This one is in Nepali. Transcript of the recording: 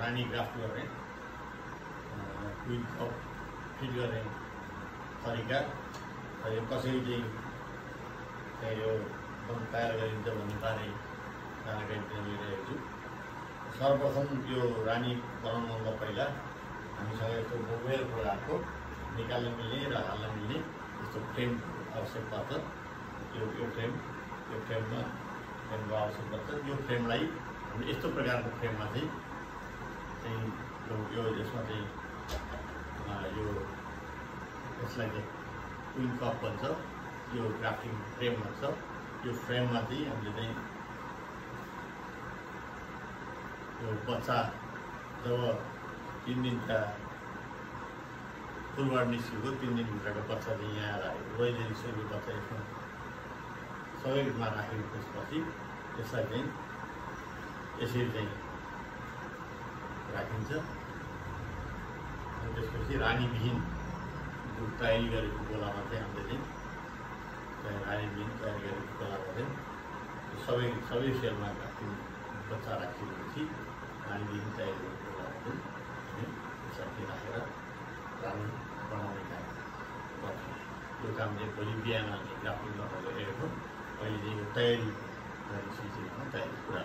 रानी ग्राफ्ट गर्ने क्विन कप फिट गर्ने तरिका र यो कसरी चाहिँ यो तयार गरिन्छ भन्ने बारे जानकारी दिन लिइरहेको छु। सर्वप्रथम यो रानी बनाउनुभन्दा पहिला हामीसँग यस्तो मोबाइल प्रकारको निकाल्न मिल्ने र हाल्न मिल्ने यस्तो फ्रेम आवश्यक पर्छ। यो फ्रेमको आवश्यक पर्छ। यो फ्रेमलाई हामी यस्तो प्रकारको फ्रेममा चाहिँ यो यसमा चाहिँ यसलाई चाहिँ क्विन कप भन्छ, यो ग्राफ्टिङ फ्रेम भन्छ। यो फ्रेममा चाहिँ हामीले चाहिँ यो बच्चा जब 3 दिनका फुलबाट निस्केको 3 दिनभित्रको बच्चा चाहिँ यहाँ आएर रोइले निस्केको बच्चा यसमा सबैमा राखेको त्यसपछि यसलाई चाहिँ यसरी चाहिँ राखिन्छ। अनि त्यसपछि रानीविहीन तयारी गरेको गोलामा चाहिँ हामीले चाहिँ रानीविहीन तयारी गरेको गोलामा चाहिँ सबै सेलमा राख्यौँ। बच्चा राखिएपछि रानीविहीन तयारी गरेको गोलामा चाहिँ हामी त्यसलाई राखेर रानी बनाउने काम गर्छौँ। यो काम चाहिँ भोलि बिहान हामी ग्राफ्टिङ गर्न गइरहेको छौँ। अहिले चाहिँ यो तयारी गरेपछि चाहिँ तयारी पुरा